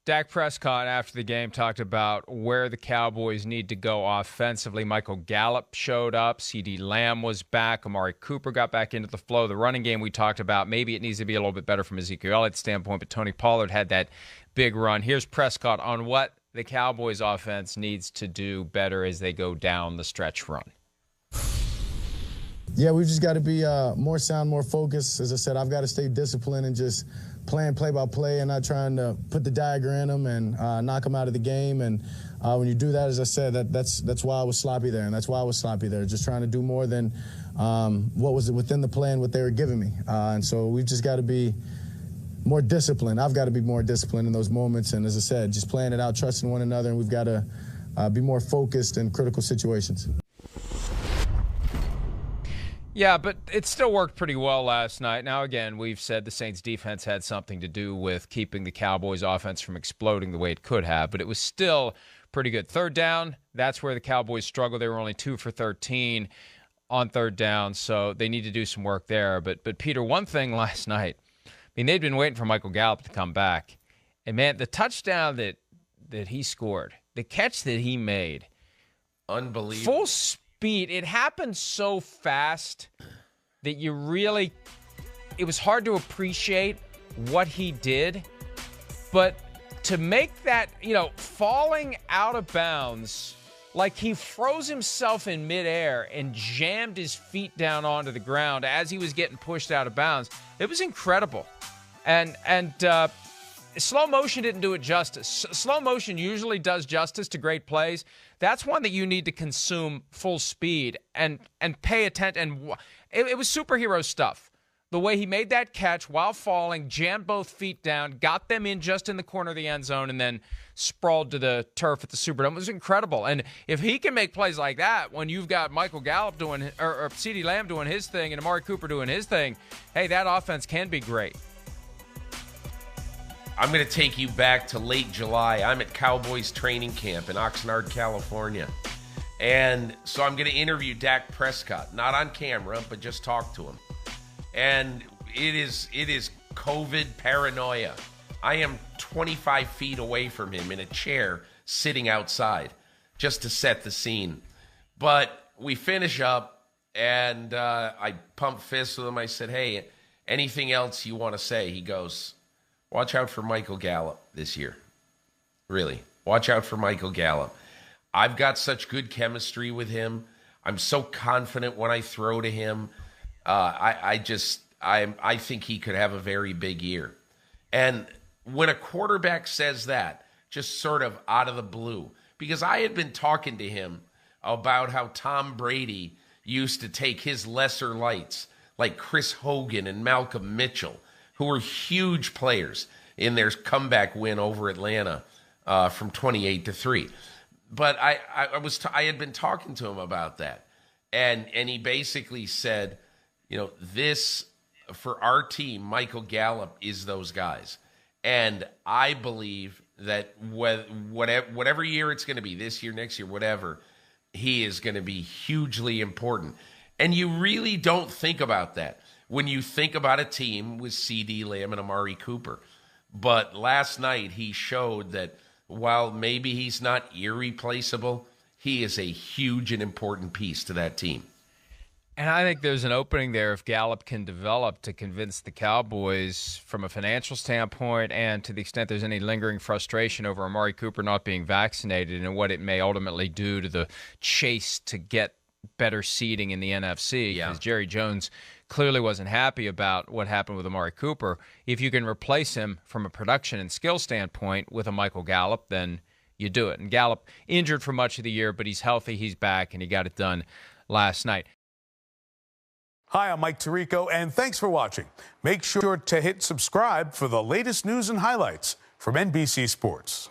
Dak Prescott, after the game, talked about where the Cowboys need to go offensively. Michael Gallup showed up. CeeDee Lamb was back. Amari Cooper got back into the flow. The running game we talked about, maybe it needs to be a little bit better from Ezekiel Elliott's standpoint, but Tony Pollard had that big run. Here's Prescott on what the Cowboys offense needs to do better as they go down the stretch run. Yeah, we've just got to be more sound, more focused. As I said, I've got to stay disciplined and just playing play by play and not trying to put the dagger in them and knock them out of the game. And when you do that, as I said, that's why I was sloppy there, and that's why I was sloppy there, just trying to do more than what was within the plan, what they were giving me. And so we've just got to be more disciplined. I've got to be more disciplined in those moments. And as I said, just playing it out, trusting one another, and we've got to be more focused in critical situations. Yeah, but it still worked pretty well last night. Now, again, we've said the Saints' defense had something to do with keeping the Cowboys' offense from exploding the way it could have, but it was still pretty good. Third down, that's where the Cowboys struggled. They were only 2 for 13 on third down, so they need to do some work there. But Peter, one thing last night, I mean, they'd been waiting for Michael Gallup to come back. And, man, the touchdown that he scored, the catch that he made, unbelievable. Full speed. It happened so fast that it was hard to appreciate what he did. But to make that, falling out of bounds, like he froze himself in midair and jammed his feet down onto the ground as he was getting pushed out of bounds, it was incredible. And slow motion didn't do it justice. Slow motion usually does justice to great plays. That's one that you need to consume full speed and pay attention. And it was superhero stuff. The way he made that catch while falling, jammed both feet down, got them in just in the corner of the end zone, and then sprawled to the turf at the Superdome. It was incredible. And if he can make plays like that when you've got Michael Gallup doing, or CeeDee Lamb doing his thing and Amari Cooper doing his thing, hey, that offense can be great. I'm going to take you back to late July. I'm at Cowboys training camp in Oxnard, California. And so I'm going to interview Dak Prescott, not on camera, but just talk to him. And it is COVID paranoia. I am 25 feet away from him in a chair sitting outside just to set the scene. But we finish up, and I pump fists with him. I said, hey, anything else you want to say? He goes, watch out for Michael Gallup this year. Really, watch out for Michael Gallup. I've got such good chemistry with him. I'm so confident when I throw to him. I think he could have a very big year. And when a quarterback says that, just sort of out of the blue, because I had been talking to him about how Tom Brady used to take his lesser lights, like Chris Hogan and Malcolm Mitchell, who were huge players in their comeback win over Atlanta from 28-3. But I had been talking to him about that, and he basically said, this for our team, Michael Gallup is those guys, and I believe that whatever year it's going to be, this year, next year, whatever, he is going to be hugely important, and you really don't think about that when you think about a team with CeeDee Lamb and Amari Cooper. But last night he showed that while maybe he's not irreplaceable, he is a huge and important piece to that team. And I think there's an opening there if Gallup can develop to convince the Cowboys from a financial standpoint, and to the extent there's any lingering frustration over Amari Cooper not being vaccinated and what it may ultimately do to the chase to get better seeding in the NFC. Because Jerry Jones clearly wasn't happy about what happened with Amari Cooper. If you can replace him from a production and skill standpoint with a Michael Gallup, then you do it. And Gallup injured for much of the year, but he's healthy, he's back, and he got it done last night. Hi, I'm Mike Tirico, and thanks for watching. Make sure to hit subscribe for the latest news and highlights from NBC Sports.